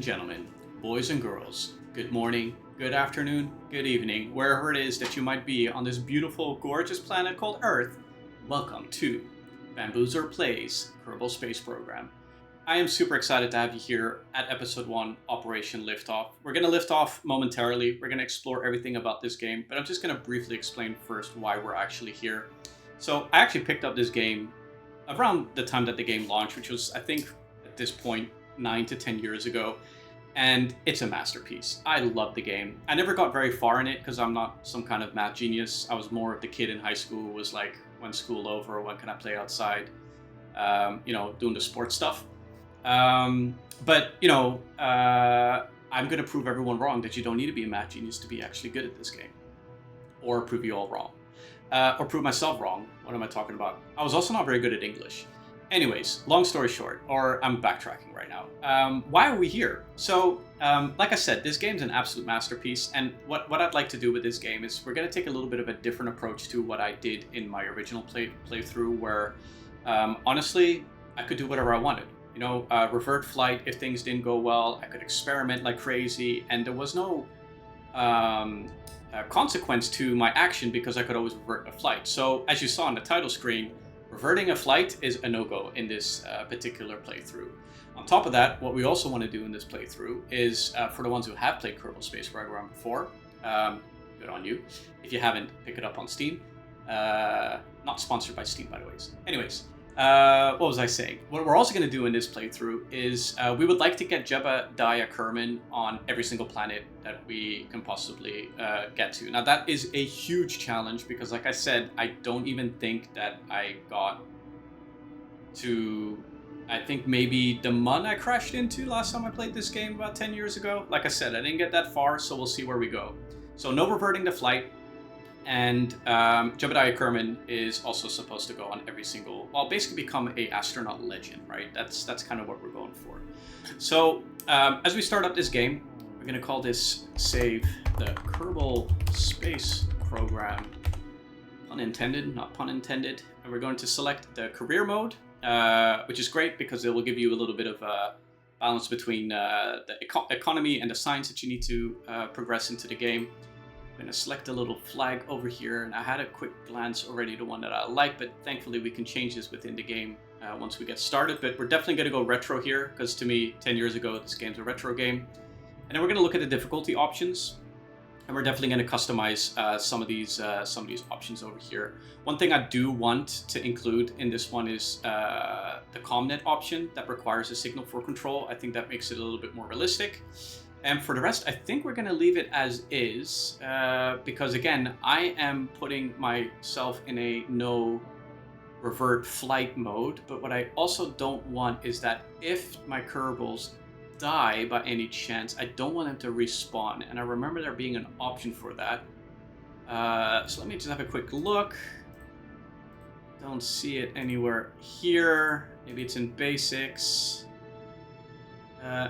and gentlemen, boys and girls, good morning, good afternoon, good evening, wherever it is that you might be on this beautiful, gorgeous planet called Earth, welcome to Bamboozler Plays Kerbal Space Program. I am super excited to have you here at episode 1, Operation Liftoff. We're going to lift off momentarily, we're going to explore everything about this game, but I'm just going to briefly explain first why we're actually here. So I actually picked up this game around the time that the game launched, which was, I think, at this point, 9 to 10 years ago, and it's a masterpiece. I love the game. I never got very far in it because I'm not some kind of math genius. I was more of the kid in high school who was like, when's school over, when can I play outside, doing the sports stuff. I'm gonna prove everyone wrong that you don't need to be a math genius to be actually good at this game, or prove you all wrong, or prove myself wrong. What am I talking about? I was also not very good at English. Anyways, long story short, or I'm backtracking right now. Why are we here? So, like I said, this game's an absolute masterpiece, and what I'd like to do with this game is we're going to take a little bit of a different approach to what I did in my original playthrough, where, honestly, I could do whatever I wanted. Revert flight if things didn't go well. I could experiment like crazy, and there was no consequence to my action because I could always revert a flight. So, as you saw on the title screen, reverting a flight is a no-go in this particular playthrough. On top of that, what we also want to do in this playthrough is, for the ones who have played Kerbal Space Program before, good on you. If you haven't, pick it up on Steam. Not sponsored by Steam, by the way. Anyways, what was I saying? What we're also going to do in this playthrough is we would like to get Jebediah Kerman on every single planet that we can possibly get to. Now that is a huge challenge because, like I said, I don't even think that I got to, I think maybe the mun I crashed into last time I played this game about 10 years ago. Like I said, I didn't get that far, so we'll see where we go. So no reverting the flight. And Jebediah Kerman is also supposed to go on every single, well, basically become a astronaut legend, right? That's kind of what we're going for. So as we start up this game, we're going to call this save the Kerbal Space Program. Pun intended, not pun intended. And we're going to select the career mode, which is great because it will give you a little bit of a balance between the economy and the science that you need to progress into the game. I'm going to select a little flag over here, and I had a quick glance already to one that I like, but thankfully we can change this within the game once we get started. But we're definitely going to go retro here, because to me, 10 years ago, this game's a retro game. And then we're going to look at the difficulty options, and we're definitely going to customize some of these options over here. One thing I do want to include in this one is the ComNet option that requires a signal for control. I think that makes it a little bit more realistic. And for the rest, I think we're going to leave it as is, because again, I am putting myself in a no revert flight mode. But what I also don't want is that if my Kerbals die by any chance, I don't want them to respawn. And I remember there being an option for that. So let me just have a quick look. Don't see it anywhere here. Maybe it's in basics.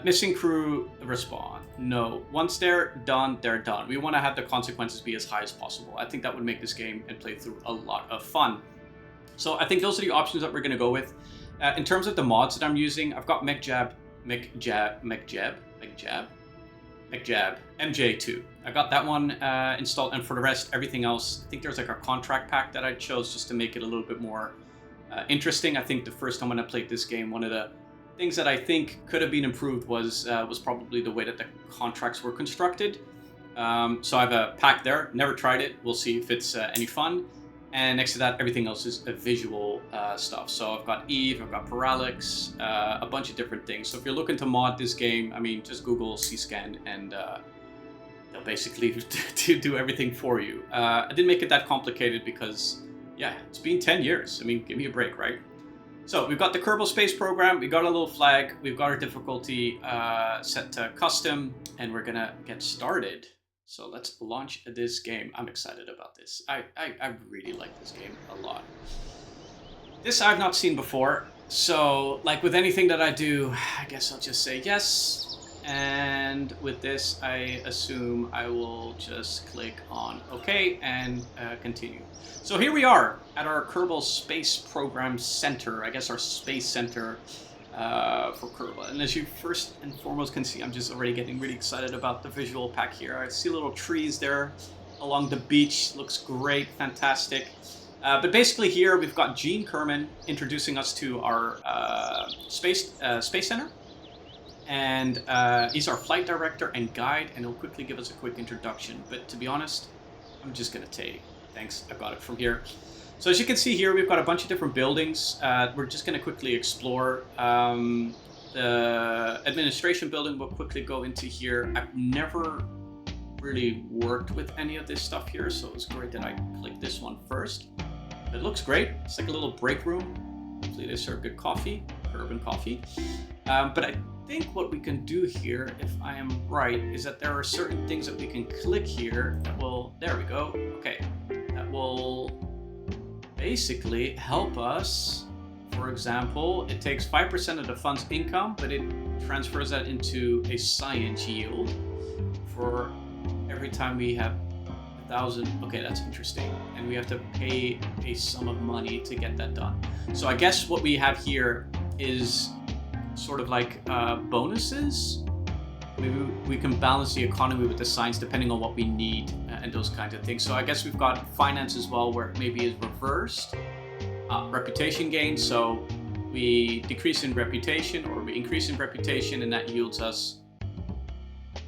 Missing crew respawn. No. Once they're done, they're done. We want to have the consequences be as high as possible. I think that would make this game and playthrough a lot of fun. So I think those are the options that we're going to go with. In terms of the mods that I'm using, I've got MJ2. I got that one installed, and for the rest, everything else, I think there's like a contract pack that I chose just to make it a little bit more interesting. I think the first time when I played this game, one of the things that I think could have been improved was probably the way that the contracts were constructed. So I have a pack there. Never tried it. We'll see if it's any fun. And next to that, everything else is a visual stuff. So I've got Eve, I've got Parallax, a bunch of different things. So if you're looking to mod this game, I mean, just Google C-Scan and they'll basically do everything for you. I didn't make it that complicated because, yeah, it's been 10 years. I mean, give me a break, right? So we've got the Kerbal Space Program, we've got a little flag, we've got our difficulty set to custom, and we're gonna get started. So let's launch this game. I'm excited about this. I really like this game a lot. This I've not seen before, so like with anything that I do, I guess I'll just say yes. And with this, I assume I will just click on OK and continue. So here we are at our Kerbal Space Program Center, I guess our space center. for Kerbal. And as you first and foremost can see, I'm just already getting really excited about the visual pack here. I see little trees there along the beach. Looks great, fantastic. But basically here we've got Gene Kerman introducing us to our space center. And he's our flight director and guide, and he'll quickly give us a quick introduction. But to be honest, I'm just going to take thanks, I got it from here. So as you can see here, we've got a bunch of different buildings. We're just going to quickly explore. The administration building we'll quickly go into here. I've never really worked with any of this stuff here, so it's great that I clicked this one first. It looks great. It's like a little break room. Hopefully they serve good coffee, urban coffee. But I think what we can do here, if I am right, is that there are certain things that we can click here that will, there we go, okay, that will basically help us. For example, it takes 5% of the fund's income, but it transfers that into a science yield for every time we have 1,000. Okay, that's interesting. And we have to pay a sum of money to get that done. So I guess what we have here is sort of like bonuses. Maybe we can balance the economy with the science depending on what we need and those kinds of things. So I guess we've got finance as well, where it maybe is reversed. Reputation gain, so we decrease in reputation or we increase in reputation, and that yields us,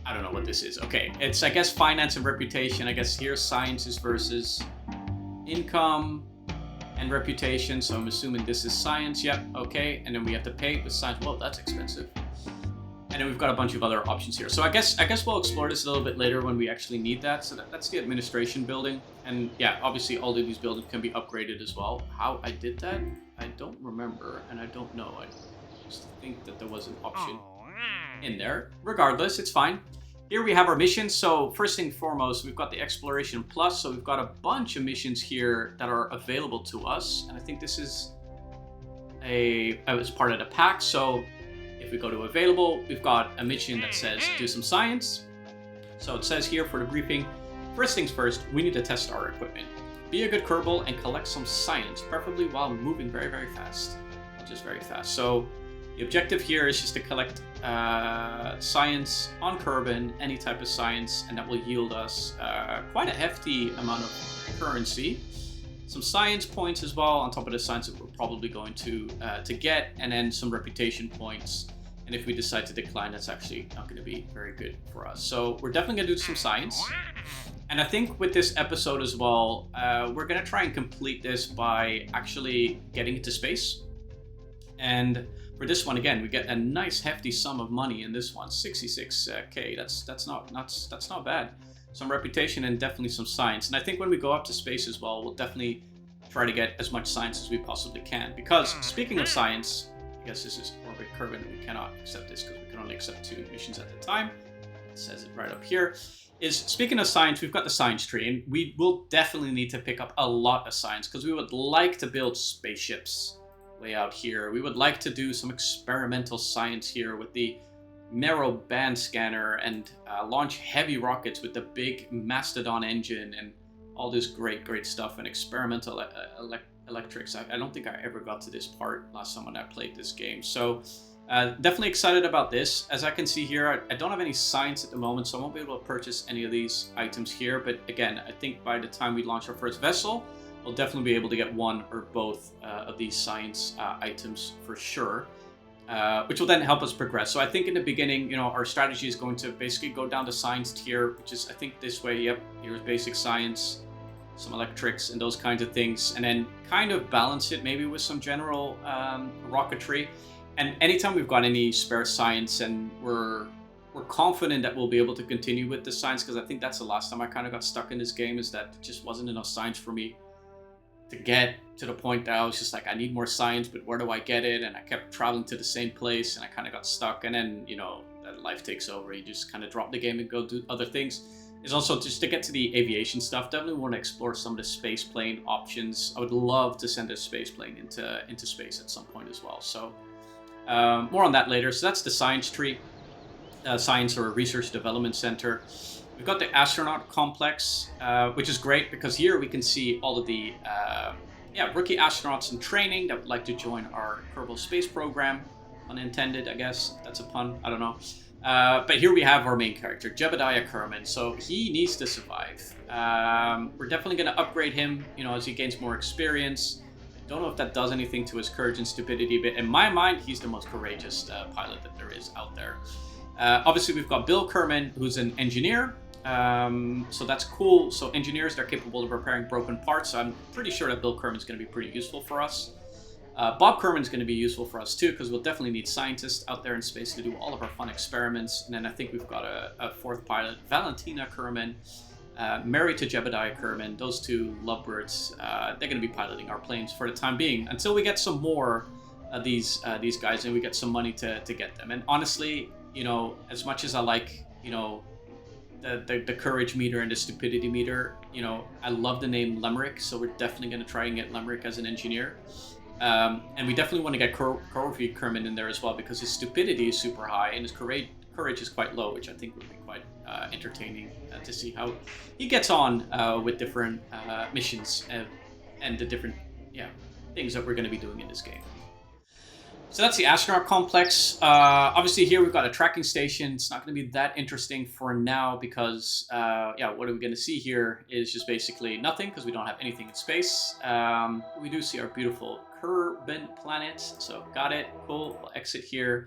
I don't know what this is. Okay, it's I guess finance and reputation. I guess here science is versus income and reputation, so I'm assuming this is science. Yep, okay, and then we have to pay with science. Well, that's expensive. And then we've got a bunch of other options here. So I guess we'll explore this a little bit later when we actually need that. So that's the administration building. And yeah, obviously all of these buildings can be upgraded as well. How I did that, I don't remember and I don't know. I just think that there was an option in there. Regardless, it's fine. Here we have our missions. So first thing foremost, we've got the Exploration Plus. So we've got a bunch of missions here that are available to us. And I think this is it's part of the pack. So if we go to available, we've got a mission that says do some science. So it says here for the briefing, first things first, we need to test our equipment. Be a good Kerbal and collect some science, preferably while moving very, very fast. Not just very fast. So the objective here is just to collect science on Kerbin, any type of science, and that will yield us quite a hefty amount of currency. Some science points as well on top of the science that we're probably going to get, and then some reputation points. And if we decide to decline, that's actually not going to be very good for us. So we're definitely going to do some science. And I think with this episode as well, we're going to try and complete this by actually getting into space. And for this one, again, we get a nice hefty sum of money in this one, 66K. That's not bad. Some reputation and definitely some science. And I think when we go up to space as well, we'll definitely try to get as much science as we possibly can. Because speaking of science, I guess this is orbit Kerbin. We cannot accept this because we can only accept 2 missions at a time. It says it right up here. Speaking of science, we've got the science tree, and we will definitely need to pick up a lot of science because we would like to build spaceships way out here. We would like to do some experimental science here with the narrow band scanner and launch heavy rockets with the big Mastodon engine and all this great stuff and experimental electrics. I don't think I ever got to this part last time when I played this game. So definitely excited about this. As I can see here, I don't have any science at the moment, so I won't be able to purchase any of these items here. But again, I think by the time we launch our first vessel, we'll definitely be able to get one or both of these science items for sure. Which will then help us progress. So I think in the beginning, our strategy is going to basically go down the science tier, which is, I think, this way. Yep, here's basic science, some electrics and those kinds of things, and then kind of balance it maybe with some general rocketry. And anytime we've got any spare science and we're confident that we'll be able to continue with the science, because I think that's the last time I kind of got stuck in this game, is that there just wasn't enough science for me to get to the point that I was just like, I need more science, but where do I get it? And I kept traveling to the same place and I kind of got stuck. And then, that life takes over. You just kind of drop the game and go do other things. Is also just to get to the aviation stuff. Definitely want to explore some of the space plane options. I would love to send a space plane into space at some point as well. So more on that later. So that's the science tree, science or research development center. We've got the astronaut complex, which is great because here we can see all of the rookie astronauts in training that would like to join our Kerbal Space Program. Unintended, I guess. That's a pun. I don't know. But here we have our main character, Jebediah Kerman. So he needs to survive. We're definitely going to upgrade him, you know, as he gains more experience. I don't know if that does anything to his courage and stupidity, but in my mind, he's the most courageous pilot that there is out there. Obviously, we've got Bill Kerman, who's an engineer. So that's cool. So engineers, they're capable of repairing broken parts. So I'm pretty sure that Bill Kerman's going to be pretty useful for us. Bob Kerman's going to be useful for us too, because we'll definitely need scientists out there in space to do all of our fun experiments. And then I think we've got a fourth pilot, Valentina Kerman, married to Jebediah Kerman. Those two lovebirds, they're going to be piloting our planes for the time being until we get some more of these guys and we get some money to get them. And honestly, you know, as much as I like, you know, the courage meter and the stupidity meter, you know, I love the name Lemerick, so we're definitely going to try and get Lemerick as an engineer. And we definitely want to get Corey Kerman in there as well, because his stupidity is super high and his courage is quite low, which I think would be quite entertaining to see how he gets on with different missions and the different things that we're going to be doing in this game. So that's the astronaut complex. Obviously here we've got a tracking station. It's not going to be that interesting for now because, what are we going to see here is just basically nothing because we don't have anything in space. We do see our beautiful Kerbal planet. So got it. Cool. We'll exit here.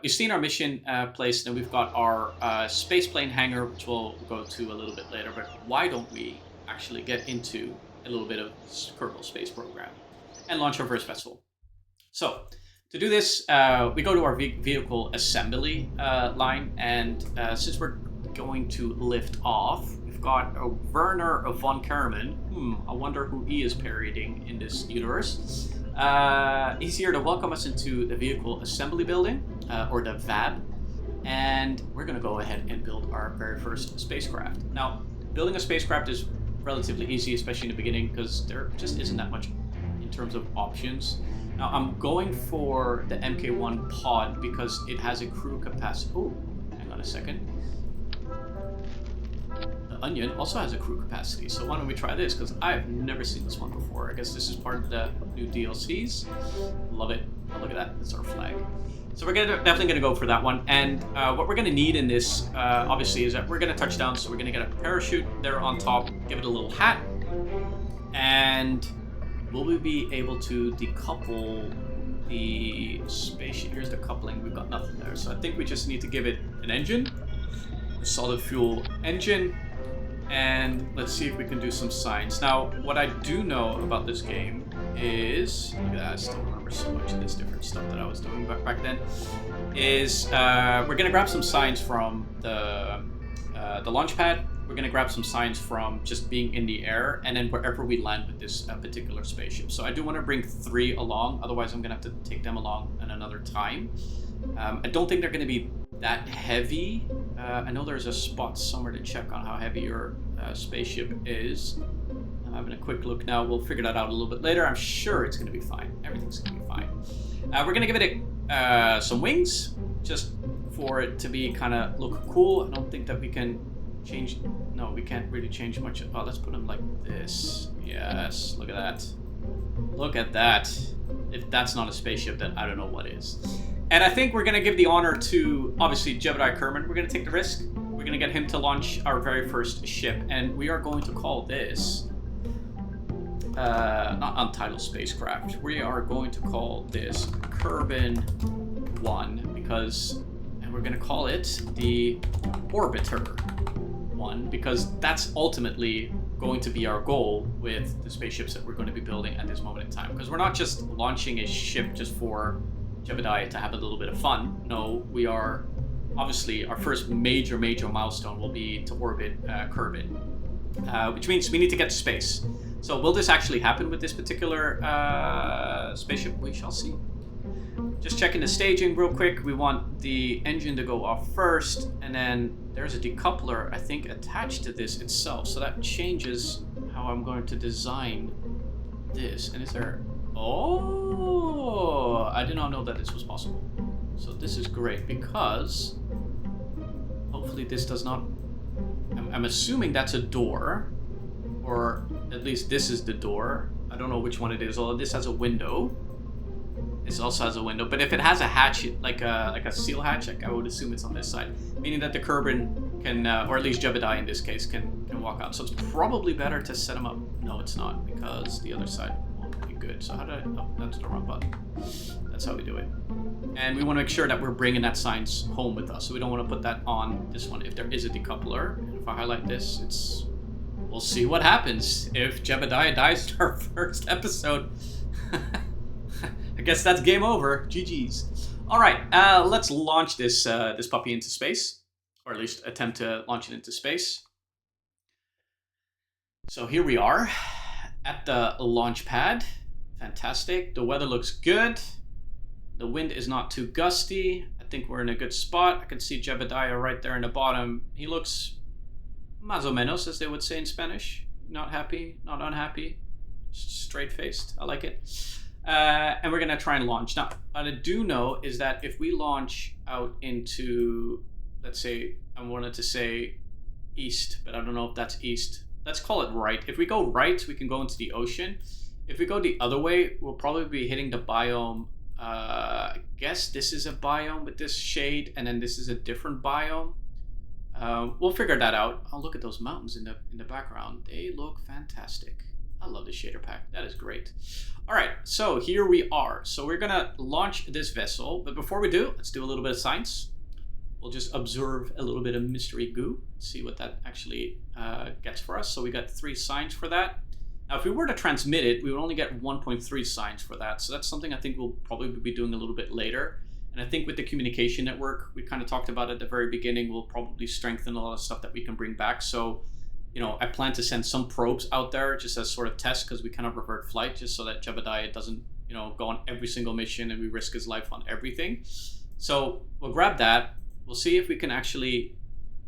We've seen our mission place, and we've got our space plane hangar, which we'll go to a little bit later. But why don't we actually get into a little bit of Kerbal Space Program and launch our first vessel? So to do this, we go to our vehicle assembly line, and since we're going to lift off, we've got a Werner von Kerman. I wonder who he is parodying in this universe. He's here to welcome us into the vehicle assembly building, or the VAB, and we're going to go ahead and build our very first spacecraft. Now, building a spacecraft is relatively easy, especially in the beginning, because there just isn't that much in terms of options. Now, I'm going for the MK1 pod because it has a crew capacity. Oh, hang on a second. The Onion also has a crew capacity, so why don't we try this? Because I've never seen this one before. I guess this is part of the new DLCs. Love it. Oh, look at that. That's our flag. So we're definitely going to go for that one. And what we're going to need in this, obviously, is that we're going to touch down. So we're going to get a parachute there on top, give it a little hat, and will we be able to decouple the spaceship? Here's the coupling. We've got nothing there. So I think we just need to give it an engine, a solid fuel engine, and let's see if we can do some science. Now, what I do know about this game is, look at that, I still remember so much of this different stuff that I was doing back then, is we're going to grab some science from the launch pad. We're going to grab some science from just being in the air, and then wherever we land with this particular spaceship. So I do want to bring 3 along, otherwise I'm going to have to take them along at another time. I don't think they're going to be that heavy. I know there's a spot somewhere to check on how heavy your spaceship is. I'm having a quick look now. We'll figure that out a little bit later. I'm sure it's going to be fine. Everything's going to be fine. We're going to give it some wings, just for it to be kind of look cool. I don't think that we can change. No, we can't really change much. Oh, let's put them like this. Yes, look at that. Look at that. If that's not a spaceship, then I don't know what is. And I think we're going to give the honor to, obviously, Jebediah Kerman. We're going to take the risk. We're going to get him to launch our very first ship. And we are going to call this, not Untitled Spacecraft. We are going to call this Kerbal 1 because, and we're going to call it the Orbiter 1 because that's ultimately going to be our goal with the spaceships that we're going to be building at this moment in time. Because we're not just launching a ship just for Jebediah to have a little bit of fun. No, we are obviously our first major milestone will be to orbit Kerbal, which means we need to get to space. So will this actually happen with this particular spaceship? We shall see. Just checking the staging real quick. We want the engine to go off first, and then there's a decoupler, I think, attached to this itself. So that changes how I'm going to design this. And is there... Oh, I did not know that this was possible. So this is great because hopefully this does not... I'm assuming that's a door, or at least this is the door. I don't know which one it is, although this has a window. This also has a window, but if it has a hatch, like a seal hatch, like I would assume it's on this side, meaning that the Kerbin can, or at least Jebediah in this case, can walk out. So it's probably better to set him up. No, it's not, because the other side won't be good. So how do I? Oh, that's the wrong button. That's how we do it. And we want to make sure that we're bringing that science home with us. So we don't want to put that on this one. If there is a decoupler, and if I highlight this, it's. We'll see what happens if Jebediah dies in our first episode. I guess that's game over. GG's. All right, let's launch this this puppy into space, or at least attempt to launch it into space. So here we are at the launch pad. Fantastic. The weather looks good. The wind is not too gusty. I think we're in a good spot. I can see Jebediah right there in the bottom. He looks más o menos, as they would say in Spanish. Not happy, not unhappy. Straight-faced. I like it. And we're going to try and launch. Now, what I do know is that if we launch out into, let's say, I wanted to say east, but I don't know if that's east. Let's call it right. If we go right, we can go into the ocean. If we go the other way, we'll probably be hitting the biome. I guess this is a biome with this shade, and then this is a different biome. We'll figure that out. Oh, look at those mountains in the background. They look fantastic. I love the shader pack. That is great. All right, so here we are. So we're gonna launch this vessel, but before we do, let's do a little bit of science. We'll just observe a little bit of mystery goo, see what that actually gets for us. So we got 3 signs for that. Now, if we were to transmit it, we would only get 1.3 signs for that. So that's something I think we'll probably be doing a little bit later. And I think with the communication network, we kind of talked about at the very beginning, we'll probably strengthen a lot of stuff that we can bring back. So, you know, I plan to send some probes out there just as sort of tests, because we kind of revert flight just so that Jebediah doesn't, you know, go on every single mission and we risk his life on everything. So we'll grab that. We'll see if we can actually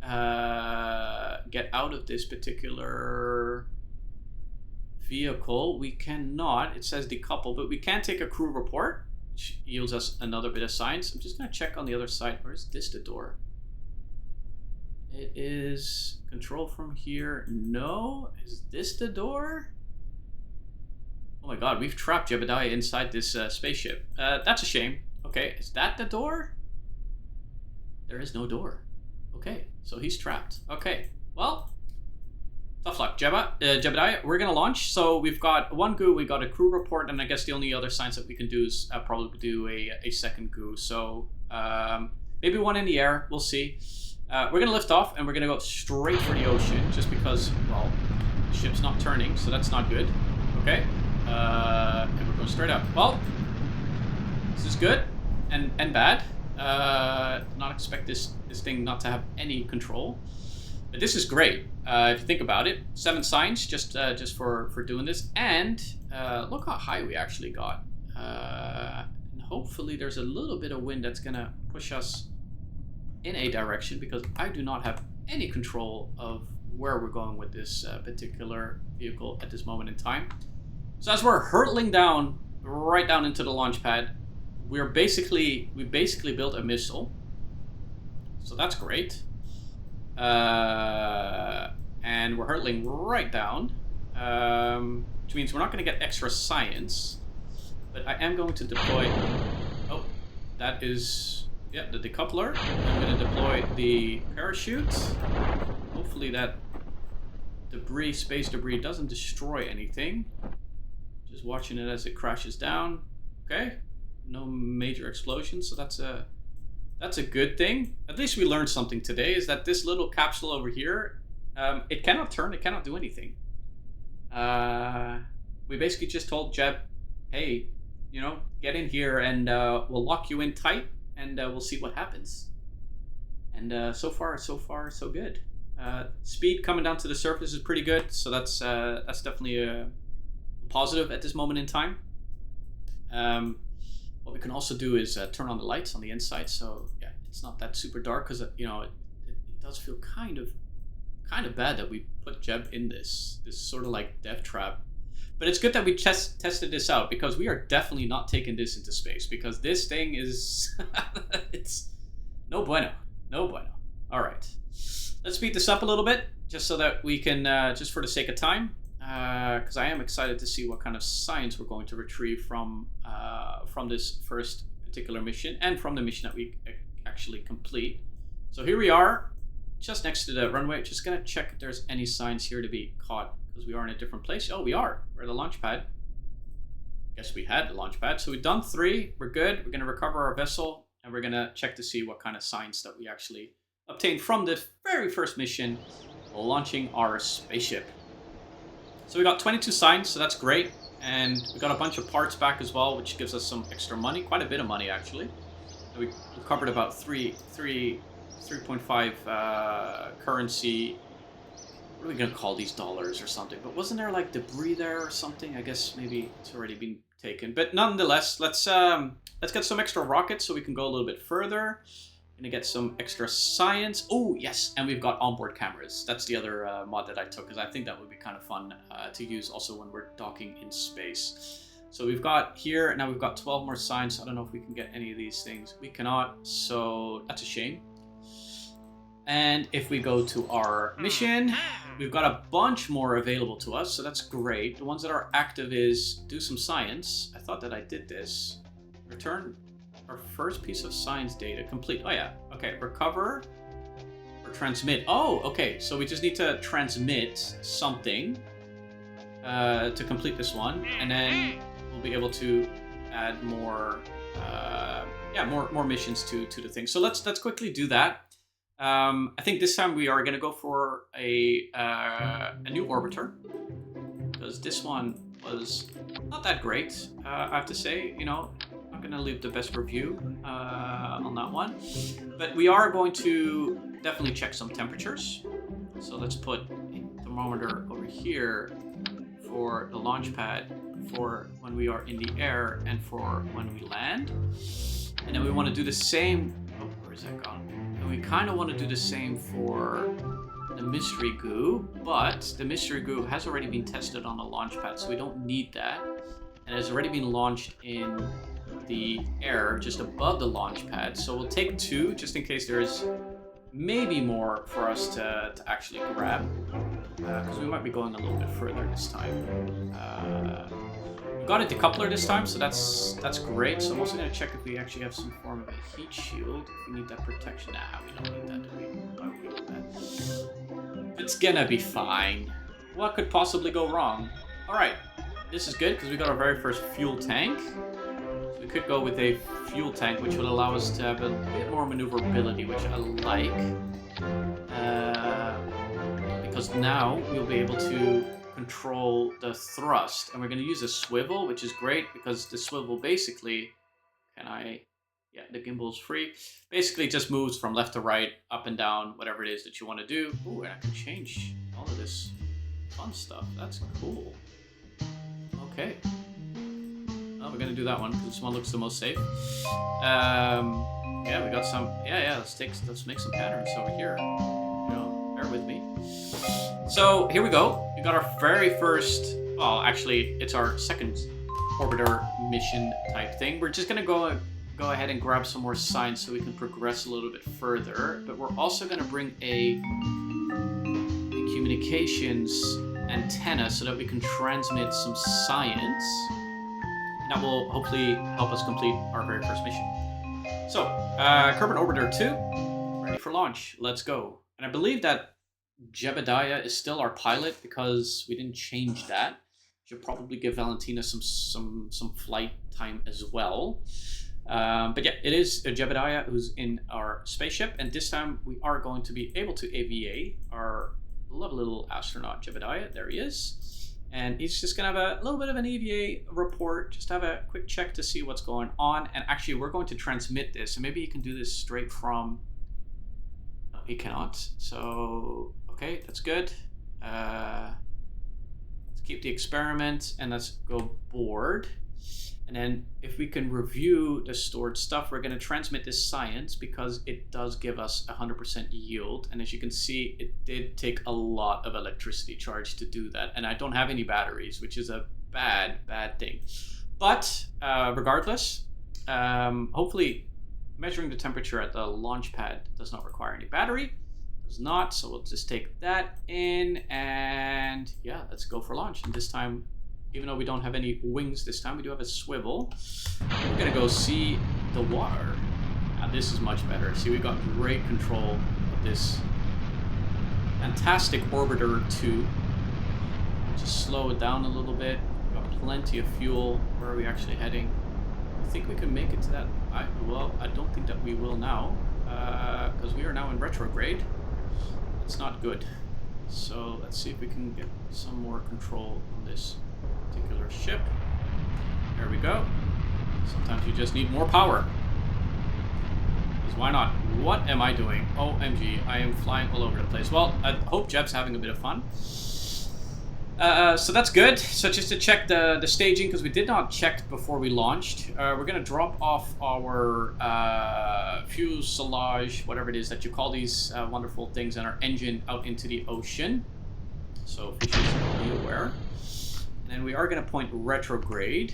get out of this particular vehicle. We cannot. It says decouple, but we can take a crew report, which yields us another bit of science. I'm just going to check on the other side. Where is this the door? It is control from here. No. Is this the door? Oh my god, we've trapped Jebediah inside this spaceship. That's a shame. Okay, is that the door? There is no door. Okay, so he's trapped. Okay, well, tough luck, Jebediah. We're gonna launch. So we've got 1 goo, we got a crew report, and I guess the only other science that we can do is probably do a second goo. So maybe 1 in the air. We'll see. We're gonna lift off, and we're gonna go straight for the ocean, just because, well, the ship's not turning, so that's not good. Okay, and we're going straight up. Well, this is good and bad. Not expect this thing not to have any control, but this is great. If you think about it, 7 signs just for doing this, and look how high we actually got. And hopefully there's a little bit of wind that's gonna push us in a direction, because I do not have any control of where we're going with this particular vehicle at this moment in time. So as we're hurtling down, right down into the launch pad, we basically built a missile. So that's great. And we're hurtling right down, which means we're not going to get extra science, but I am going to deploy. Oh, that is, yeah, the decoupler. I'm going to deploy the parachute. Hopefully that debris, space debris, doesn't destroy anything. Just watching it as it crashes down. Okay, no major explosions, so that's a good thing. At least we learned something today, is that this little capsule over here, it cannot turn, it cannot do anything. We basically just told Jeb, hey, you know, get in here and we'll lock you in tight, and we'll see what happens. And so far, so good. Speed coming down to the surface is pretty good, so that's definitely a positive at this moment in time. What we can also do is turn on the lights on the inside, so yeah, it's not that super dark, because you know it does feel kind of bad that we put Jeb in this sort of like death trap. But it's good that we tested this out, because we are definitely not taking this into space, because this thing is it's no bueno. All right, let's speed this up a little bit, just so that we can, just for the sake of time, because I am excited to see what kind of science we're going to retrieve from this first particular mission and from the mission that we actually complete. So here we are, just next to the runway. Just gonna check if there's any signs here to be caught, because we are in a different place. Oh, we are. We're at the launch pad. Guess we had the launch pad. So we've done 3. We're good. We're gonna recover our vessel, and we're gonna check to see what kind of science that we actually obtained from this very first mission, launching our spaceship. So we got 22 signs, so that's great. And we got a bunch of parts back as well, which gives us some extra money, quite a bit of money actually. We recovered about 3.5 currency. What are we gonna call these, dollars or something? But wasn't there like debris there or something? I guess maybe it's already been taken. But nonetheless, let's get some extra rockets so we can go a little bit further. Gonna get some extra science. Oh yes, and we've got onboard cameras. That's the other mod that I took, because I think that would be kind of fun to use also when we're docking in space. So we've got here, now we've got 12 more signs. I don't know if we can get any of these things. We cannot, so that's a shame. And if we go to our mission, we've got a bunch more available to us, so that's great. The ones that are active is do some science. I thought that I did this. Return our first piece of science data complete. Oh yeah, okay, recover or transmit. Oh, okay, so we just need to transmit something to complete this one, and then we'll be able to add more, more missions to the thing. So let's quickly do that. I think this time we are gonna go for a new orbiter, because this one was not that great. I have to say, you know. I'm gonna leave the best review on that one, but we are going to definitely check some temperatures. So let's put a thermometer over here for the launch pad for when we are in the air and for when we land. And then we want to do the same. Oh, where is that gone? And we kind of want to do the same for the mystery goo, but the mystery goo has already been tested on the launch pad, so we don't need that, and has already been launched in the air just above the launch pad. So we'll take 2 just in case there's maybe more for us to actually grab, because we might be going a little bit further this time. We got a decoupler this time, so that's great. So I'm also going to check if we actually have some form of a heat shield, if we need that protection. Nah, we don't need that, do we? Why would we need that? It's gonna be fine. What could possibly go wrong? Alright, this is good because we got our very first fuel tank. We could go with a fuel tank, which would allow us to have a bit more maneuverability, which I like. Because now we'll be able to control the thrust. And we're going to use a swivel, which is great because the swivel basically... Yeah, the gimbal's free. Basically just moves from left to right, up and down, whatever it is that you want to do. Ooh, and I can change all of this fun stuff. That's cool. Okay. Oh, we're gonna do that one because this one looks the most safe. Yeah, we got some. Yeah. Let's make some patterns over here. You know, bear with me. So here we go. We got our very first. Well, actually, it's our second orbiter mission type thing. We're just gonna go ahead and grab some more science so we can progress a little bit further. But we're also gonna bring a communications antenna so that we can transmit some science. That will hopefully help us complete our very first mission. So, Kerbal Orbiter 2, ready for launch. Let's go. And I believe that Jebediah is still our pilot because we didn't change that. Should probably give Valentina some flight time as well. But yeah, it is Jebediah who's in our spaceship, and this time we are going to be able to AVA our lovely little astronaut Jebediah. There he is. And he's just going to have a little bit of an EVA report, just have a quick check to see what's going on. And actually, we're going to transmit this. And maybe he can do this straight from... No, he cannot. So, okay, that's good. Let's keep the experiment and let's go board. And then if we can review the stored stuff, we're going to transmit this science because it does give us 100% yield. And as you can see, it did take a lot of electricity charge to do that. And I don't have any batteries, which is a bad thing. But regardless, hopefully measuring the temperature at the launch pad does not require any battery. Does not, so we'll just take that in, and yeah, let's go for launch. And this time, even though we don't have any wings this time, we do have a swivel. We're gonna go see the water. Now this is much better. See, we got great control of this fantastic orbiter too. Just slow it down a little bit. Got plenty of fuel. Where are we actually heading? I think we can make it to that. Well, I don't think that we will now, because we are now in retrograde. It's not good. So let's see if we can get some more control on this particular ship. There we go. Sometimes you just need more power. Because why not? What am I doing? OMG, I am flying all over the place. Well, I hope Jeb's having a bit of fun. So that's good. So just to check the staging, because we did not check before we launched. We're going to drop off our fuselage, whatever it is that you call these wonderful things, and our engine out into the ocean. So fishers be aware. And then we are going to point retrograde,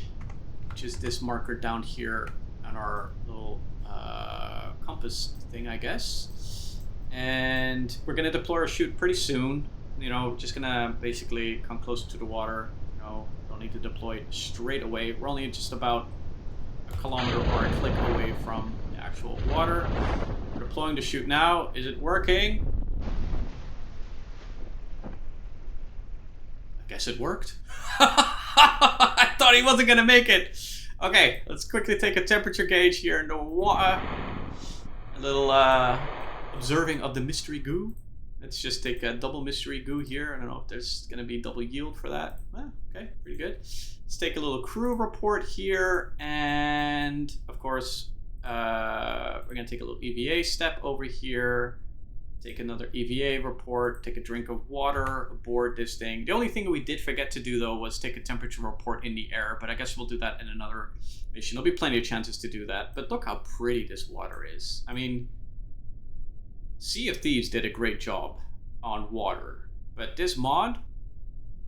which is this marker down here on our little compass thing, I guess. And we're going to deploy our chute pretty soon. You know, just gonna basically come closer to the water. You know, don't need to deploy it straight away. We're only just about a kilometer or a click away from the actual water. We're deploying the chute now. Is it working? I guess it worked. I thought he wasn't gonna make it. Okay, let's quickly take a temperature gauge here in the water. A little observing of the mystery goo. Let's just take a double mystery goo here. I don't know if there's going to be double yield for that. Okay, pretty good. Let's take a little crew report here. And, of course, we're going to take a little EVA step over here. Take another EVA report. Take a drink of water aboard this thing. The only thing we did forget to do, though, was take a temperature report in the air. But I guess we'll do that in another mission. There'll be plenty of chances to do that. But look how pretty this water is. I mean, Sea of Thieves did a great job on water, but this mod,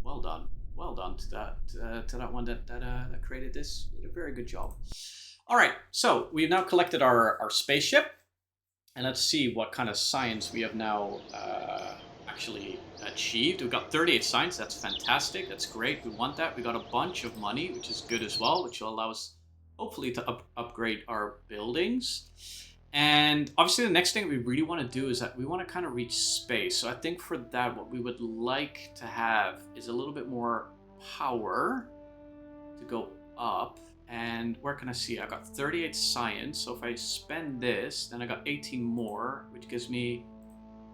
well done to that one that created this. Did a very good job. All right, so we've now collected our spaceship, and let's see what kind of science we have now actually achieved. We've got 38 science. That's fantastic. That's great. We want that. We got a bunch of money, which is good as well, which will allow us hopefully to upgrade our buildings. And obviously the next thing we really want to do is that we want to kind of reach space. So I think for that, what we would like to have is a little bit more power to go up. And where can I see? I got 38 science. So if I spend this, then I got 18 more, which gives me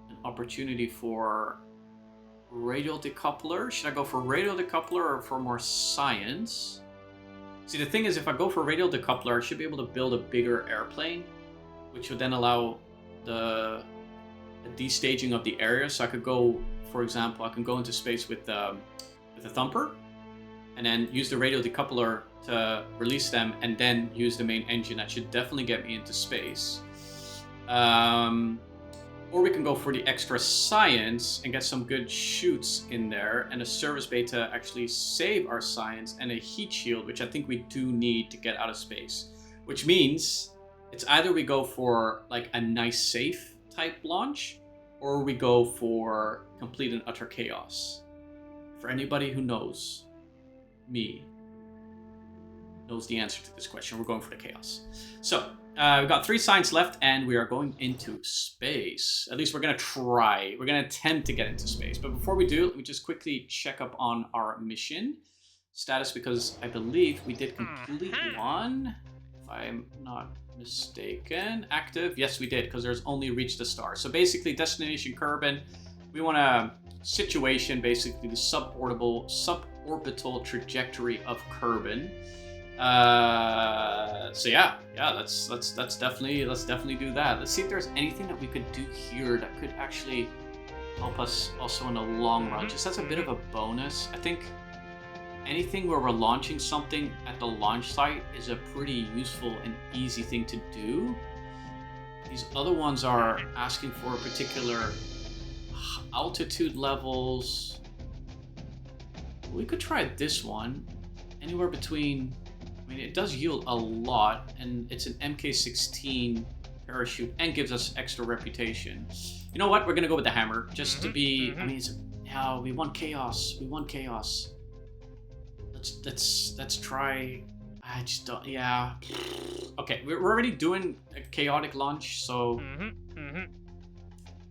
an opportunity for radial decoupler. Should I go for radial decoupler or for more science? See, the thing is, if I go for radial decoupler, I should be able to build a bigger airplane, which would then allow the destaging of the area. So I could go, for example, I can go into space with a thumper, and then use the radial decoupler to release them, and then use the main engine. That should definitely get me into space. Or we can go for the extra science and get some good chutes in there, and a service bay to actually save our science, and a heat shield, which I think we do need to get out of space. Which means it's either we go for like a nice safe type launch, or we go for complete and utter chaos. For anybody who knows me, knows the answer to this question, we're going for the chaos. So we've got 3 science left, and we are going into space. At least we're going to try. We're going to attempt to get into space. But before we do, let me just quickly check up on our mission status, because I believe we did complete one, if I'm not mistaken. Active, yes we did, because there's only reach the star. So basically destination Kerbin, we want a situation, basically the suborbital trajectory of Kerbin. So yeah, let's definitely do that. Let's see if there's anything that we could do here that could actually help us also in the long run. Just as a bit of a bonus, I think anything where we're launching something at the launch site is a pretty useful and easy thing to do. These other ones are asking for particular altitude levels. We could try this one. Anywhere between, I mean, it does yield a lot, and it's an MK16 parachute and gives us extra reputation. You know what? We're gonna go with the hammer just to be. I mean, yeah, we want chaos. We want chaos. Let's try. I just don't. Yeah. Okay, we're already doing a chaotic launch, so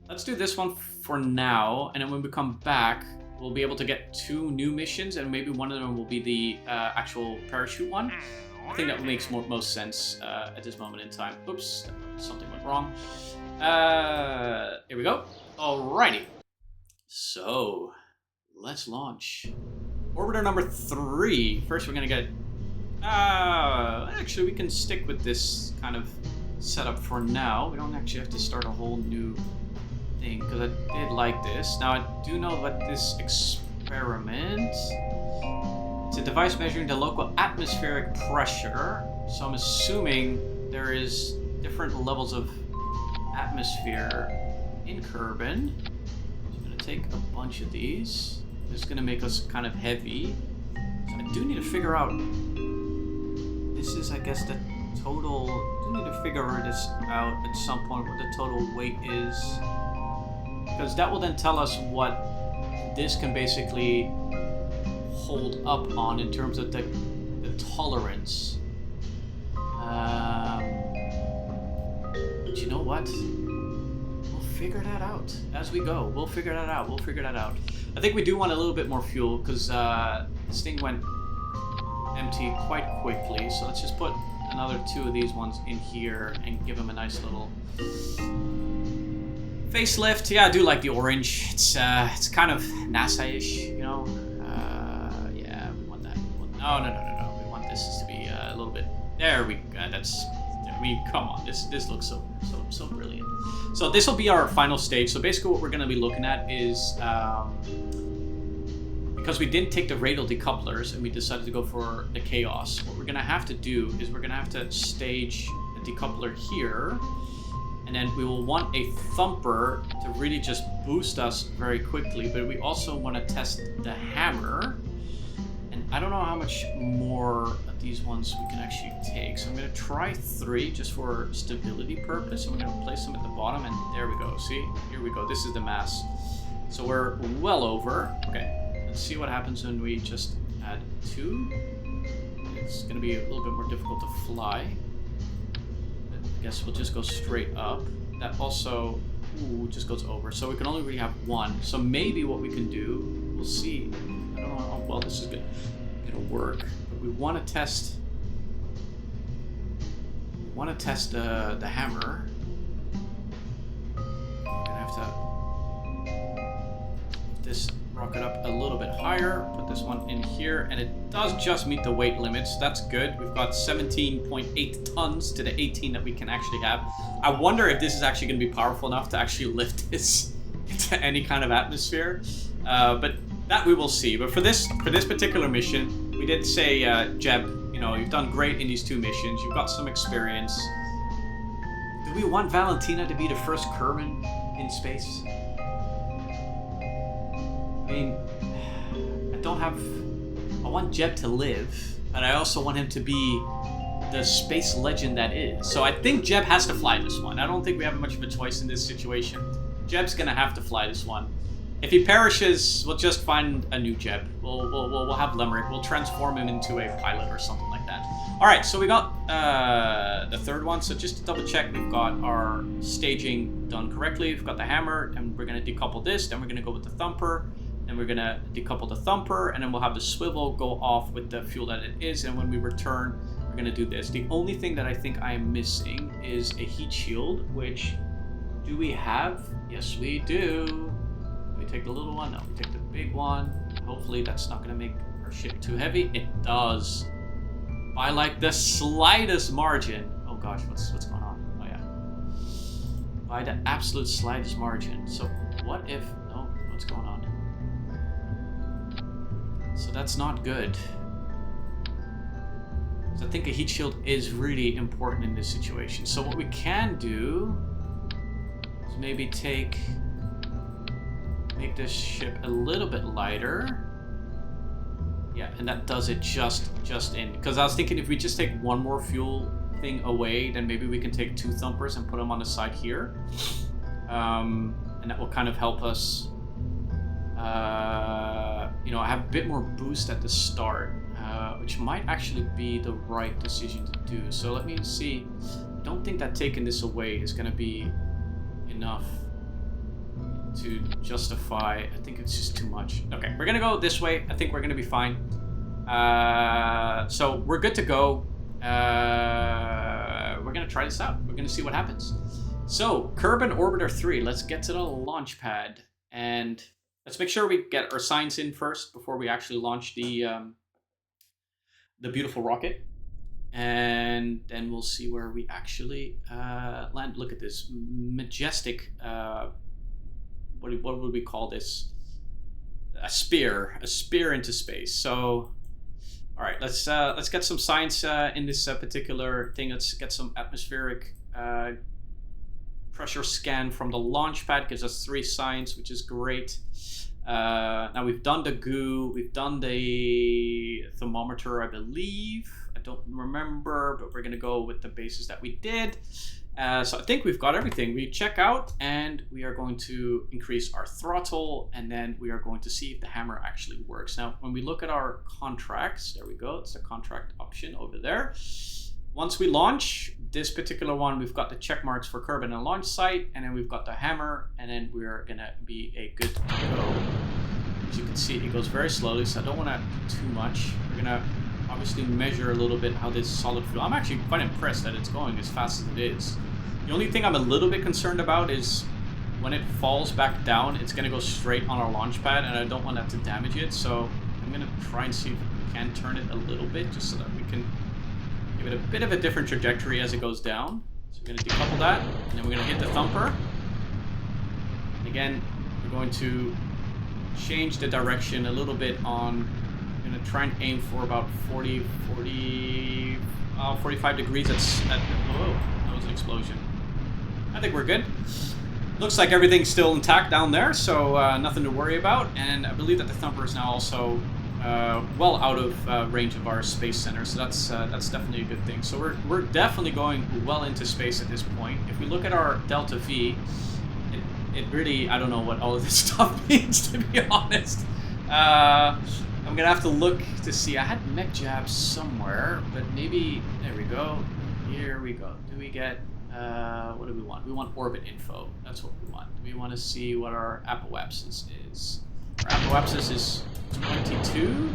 let's do this one for now, and then when we come back, we'll be able to get 2 new missions, and maybe one of them will be the actual parachute one. I think that makes most sense at this moment in time. Oops, something went wrong. Here we go. Alrighty. So, let's launch. Orbiter number 3. First, we're gonna get. Actually, we can stick with this kind of setup for now. We don't actually have to start a whole new thing because I did like this. Now, I do know about this experiment. It's a device measuring the local atmospheric pressure. So I'm assuming there is different levels of atmosphere in Kerbin. I'm gonna take a bunch of these. This is gonna make us kind of heavy. So I do need to figure out. This is, I guess, the total. I do need to figure this out at some point what the total weight is, because that will then tell us what this can basically hold up on in terms of the tolerance. But you know what? We'll figure that out as we go. We'll figure that out. We'll figure that out. I think we do want a little bit more fuel because this thing went empty quite quickly. So let's just put another 2 of these ones in here and give them a nice little facelift. Yeah, I do like the orange. It's kind of NASA-ish, you know. Yeah, we want that. No. We want this to be a little bit. There we go. That's. I mean, come on. This looks so brilliant. So this will be our final stage. So basically, what we're going to be looking at is. Because we didn't take the radial decouplers and we decided to go for the chaos, what we're going to have to do is we're going to have to stage a decoupler here, and then we will want a thumper to really just boost us very quickly, but we also want to test the hammer, and I don't know how much more of these ones we can actually take, so I'm going to try 3 just for stability purpose, and we're going to place them at the bottom, and there we go. See, here we go. This is the mass. So we're well over. Okay. Let's see what happens when we just add 2. It's going to be a little bit more difficult to fly. I guess we'll just go straight up. That also just goes over. So we can only really have 1. So maybe what we can do, we'll see. I don't know how well this is going to work. But we want to test. The hammer. We're going to have to. This. Rocket up a little bit higher, put this one in here, and it does just meet the weight limits. That's good. We've got 17.8 tons to the 18 that we can actually have. I wonder if this is actually going to be powerful enough to actually lift this into any kind of atmosphere, but that we will see. But for this particular mission, we did say, Jeb, you know, you've done great in these 2 missions. You've got some experience. Do we want Valentina to be the first Kerbin in space? I mean, I want Jeb to live, but I also want him to be the space legend that is. So I think Jeb has to fly this one. I don't think we have much of a choice in this situation. Jeb's gonna have to fly this one. If he perishes, we'll just find a new Jeb. We'll have Lemuric. We'll transform him into a pilot or something like that. All right, so we got the 3rd one. So just to double check, we've got our staging done correctly. We've got the hammer, and we're gonna decouple this. Then we're gonna go with the thumper. And we're gonna decouple the thumper, and then we'll have the swivel go off with the fuel that it is, and when we return, we're gonna do this. The only thing that I think I am missing is a heat shield, which, do we have? Yes, we do. Do we take the little one? No, we take the big one. Hopefully that's not gonna make our ship too heavy. It does. By like the slightest margin. Oh gosh, what's going on? Oh yeah. By the absolute slightest margin. So what if, no, what's going on? So that's not good. So I think a heat shield is really important in this situation. So what we can do is maybe make this ship a little bit lighter. Yeah, and that does it just in. Because I was thinking if we just take 1 more fuel thing away, then maybe we can take 2 thumpers and put them on the side here. And that will kind of help us, you know, have a bit more boost at the start, which might actually be the right decision to do. So let me see. I don't think that taking this away is going to be enough to justify. I think it's just too much. Okay, we're going to go this way. I think we're going to be fine. So we're good to go. We're going to try this out. We're going to see what happens. So, Kerbal Orbiter 3, let's get to the launch pad. And let's make sure we get our signs in first before we actually launch the beautiful rocket. And then we'll see where we actually land. Look at this majestic, what would we call this? A spear into space. So, all right, let's get some science in this particular thing. Let's get some atmospheric pressure scan from the launch pad. Gives us 3 signs, which is great. Now we've done the goo, we've done the thermometer, I believe. I don't remember, but we're gonna go with the bases that we did. So I think we've got everything. We check out and we are going to increase our throttle, and then we are going to see if the hammer actually works. Now, when we look at our contracts, there we go. It's the contract option over there. Once we launch this particular one, we've got the check marks for Kerbal and launch site, and then we've got the hammer, and then we're gonna be a good to go. As you can see, it goes very slowly, so I don't want to do too much. We're gonna obviously measure a little bit how this solid fuel. I'm actually quite impressed that it's going as fast as it is. The only thing I'm a little bit concerned about is when it falls back down, it's gonna go straight on our launch pad, and I don't want that to damage it. So I'm gonna try and see if we can turn it a little bit, just so that we can give it a bit of a different trajectory as it goes down. So we're going to decouple that, and then we're going to hit the thumper. And again, we're going to change the direction a little bit on, I'm going to try and aim for about 45 degrees at whoa, that was an explosion. I think we're good. Looks like everything's still intact down there, so nothing to worry about. And I believe that the thumper is now also well out of range of our space center, so that's definitely a good thing. So we're definitely going well into space at this point. If we look at our delta V, it really, I don't know what all of this stuff means, to be honest. I'm gonna have to look to see. I had mech jabs somewhere, but maybe there we go. Here we go. Do we get what do we want? We want orbit info. That's what we want. Do we want to see what our apoapsis is? Our apoapsis is 22.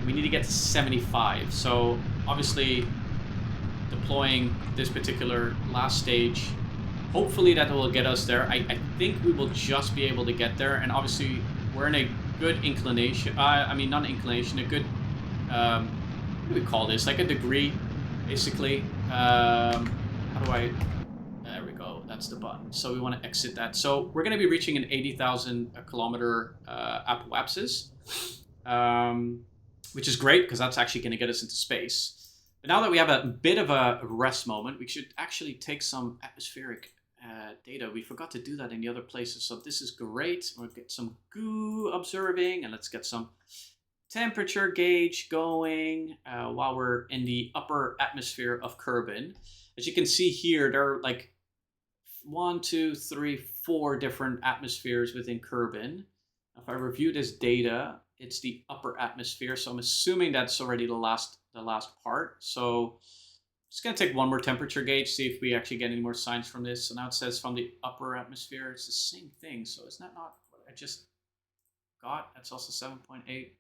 We need to get to 75. So obviously deploying this particular last stage, hopefully that will get us there. I think we will just be able to get there, and obviously we're in a good inclination. I mean, not inclination, a good what do we call this? Like a degree, basically. How do I? There we go. That's the button. So we want to exit that. So we're going to be reaching an 80,000 kilometer apoapsis, which is great because that's actually going to get us into space. But now that we have a bit of a rest moment, we should actually take some atmospheric data. We forgot to do that in the other places, so this is great. We'll get some goo observing, and let's get some temperature gauge going while we're in the upper atmosphere of Kerbal. As you can see here, there are like 1, 2, 3, 4 different atmospheres within Kerbal. If I review this data, it's the upper atmosphere, so I'm assuming that's already the last part. So I'm just gonna take one more temperature gauge, see if we actually get any more signs from this. So now it says from the upper atmosphere, it's the same thing. So isn't that not what I just got? That's also 7.8.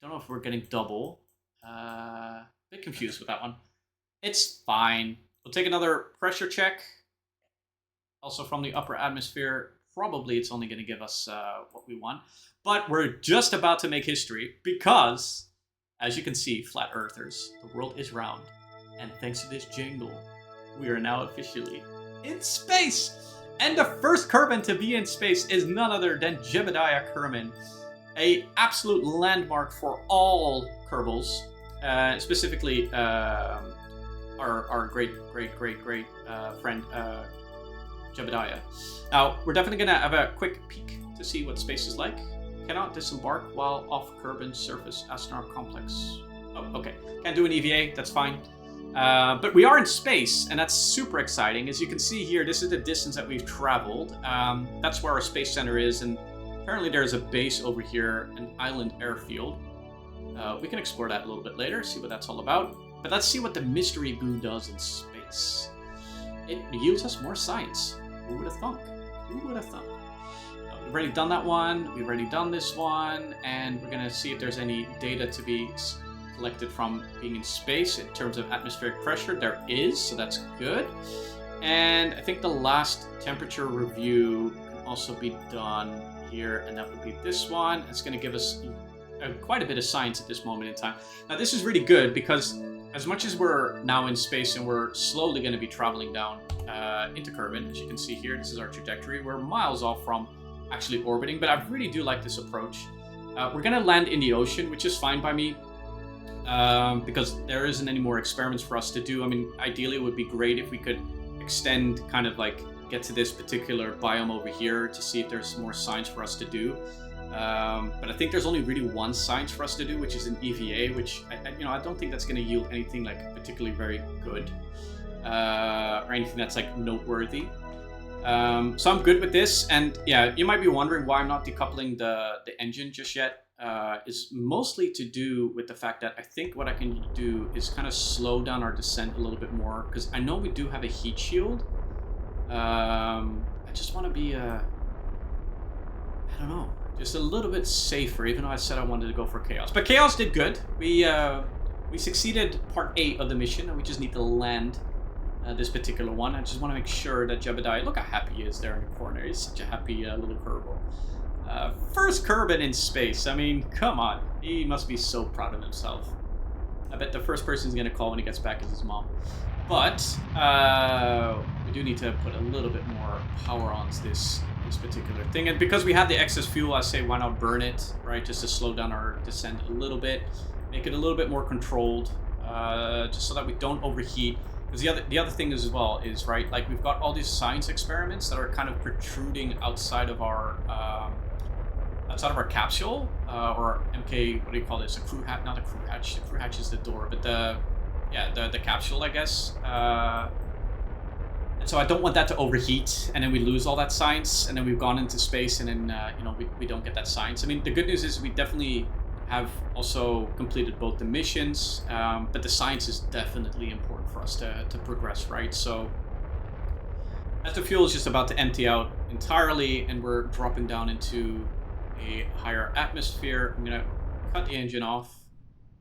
Don't know if we're getting double. A bit confused with that one. It's fine. We'll take another pressure check. Also from the upper atmosphere, probably it's only gonna give us what we want. But we're just about to make history because, as you can see, flat earthers, the world is round. And thanks to this jingle, we are now officially in space! And the first Kerbal to be in space is none other than Jebediah Kerbal, a absolute landmark for all Kerbals, specifically our great friend Jebediah. Now, we're definitely gonna have a quick peek to see what space is like. Cannot disembark while off Kerbal's surface astronaut complex. Oh, okay. Can't do an EVA, that's fine. But we are in space, and that's super exciting. As you can see here, this is the distance that we've traveled. That's where our space center is, and apparently there's a base over here, an island airfield. We can explore that a little bit later, see what that's all about. But let's see what the mystery goo does in space. It yields us more science. Who would have thunk? Who would have thunk? We've already done that one, we've already done this one, and we're gonna see if there's any data to be collected from being in space in terms of atmospheric pressure. There is, so that's good. And I think the last temperature review can also be done here, and that would be this one. It's gonna give us quite a bit of science at this moment in time. Now this is really good because as much as we're now in space and we're slowly going to be traveling down into Kerbin, as you can see here, this is our trajectory. We're miles off from actually orbiting, but I really do like this approach. We're going to land in the ocean, which is fine by me, because there isn't any more experiments for us to do. I mean, ideally it would be great if we could extend, kind of like get to this particular biome over here to see if there's more science for us to do. But I think there's only really one science for us to do, which is an EVA, which I don't think that's going to yield anything like particularly very good, or anything that's like noteworthy. So I'm good with this, and yeah, you might be wondering why I'm not decoupling the engine just yet. Is mostly to do with the fact that I think what I can do is kind of slow down our descent a little bit more, because I know we do have a heat shield. I just want to be I don't know, just a little bit safer, even though I said I wanted to go for Chaos. But Chaos did good. We succeeded part 8 of the mission, and we just need to land this particular one. I just want to make sure that Jebediah, look how happy he is there in the corner. He's such a happy little Kerbal. First Kerbin in space. I mean, come on. He must be so proud of himself. I bet the first person he's going to call when he gets back is his mom. But we do need to put a little bit more power onto this particular thing, and because we have the excess fuel, I say why not burn it, right, just to slow down our descent a little bit, make it a little bit more controlled, just so that we don't overheat. Because the other thing is as well is, right, like we've got all these science experiments that are kind of protruding outside of our capsule, or MK, what do you call this, a crew hatch, not a crew hatch, the crew hatch is the door, but the capsule, I guess. And so I don't want that to overheat, and then we lose all that science, and then we've gone into space, and then we don't get that science. I mean, the good news is we definitely have also completed both the missions, but the science is definitely important for us to progress, right? So as the fuel is just about to empty out entirely, and we're dropping down into a higher atmosphere, I'm gonna cut the engine off.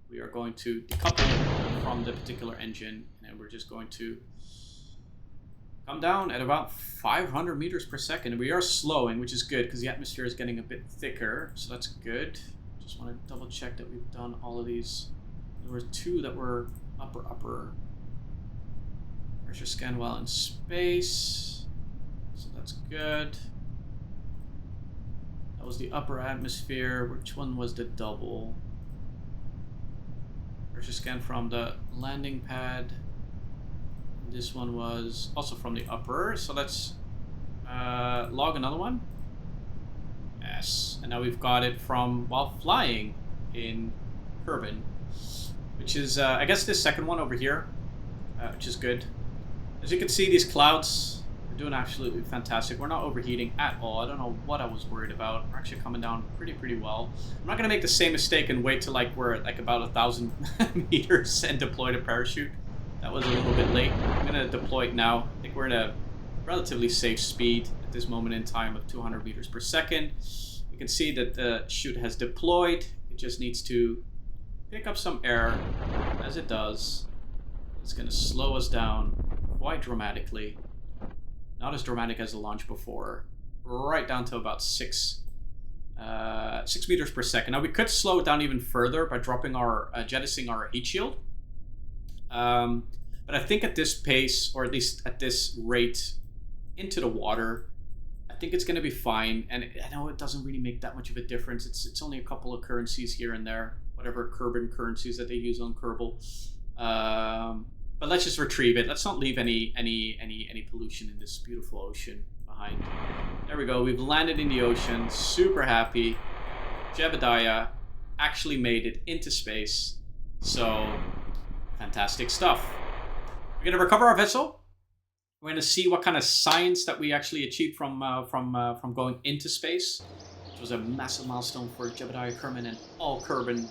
We are going to decouple from the particular engine, and we're just going to come down at about 500 meters per second. And we are slowing, which is good because the atmosphere is getting a bit thicker, so that's good. Just want to double check that we've done all of these. There were 2 that were upper pressure scan while in space, so that's good. That was the upper atmosphere. Which one was the double? Pressure scan from the landing pad. This one was also from the upper, so let's log another one. Yes, and now we've got it from while flying in Kerbin, which is, I guess, this second one over here, which is good. As you can see, these clouds are doing absolutely fantastic. We're not overheating at all. I don't know what I was worried about. We're actually coming down pretty well. I'm not going to make the same mistake and wait till like we're at like about 1,000 meters and deploy the parachute. That was a little bit late. I'm going to deploy it now. I think we're at a relatively safe speed at this moment in time of 200 meters per second. You can see that the chute has deployed. It just needs to pick up some air. As it does, it's going to slow us down quite dramatically. Not as dramatic as the launch before. Right down to about 6 meters per second. Now we could slow it down even further by dropping our, jettisoning our heat shield. But I think at this pace, or at least at this rate into the water, I think it's going to be fine. And I know it doesn't really make that much of a difference. It's only a couple of currencies here and there, whatever Kerbin currencies that they use on Kerbal. But let's just retrieve it. Let's not leave any pollution in this beautiful ocean behind. There we go. We've landed in the ocean. Super happy. Jebediah actually made it into space. So fantastic stuff. We're going to recover our vessel. We're going to see what kind of science that we actually achieved from going into space, which was a massive milestone for Jebediah Kerman and all Kerbals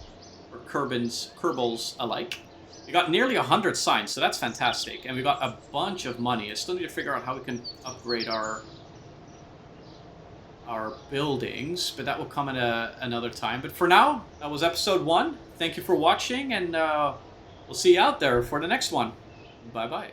alike. We got nearly 100 signs, so that's fantastic, and we got a bunch of money. I still need to figure out how we can upgrade our buildings, but that will come at another time. But for now, that was episode 1. Thank you for watching, and we'll see you out there for the next one. Bye bye.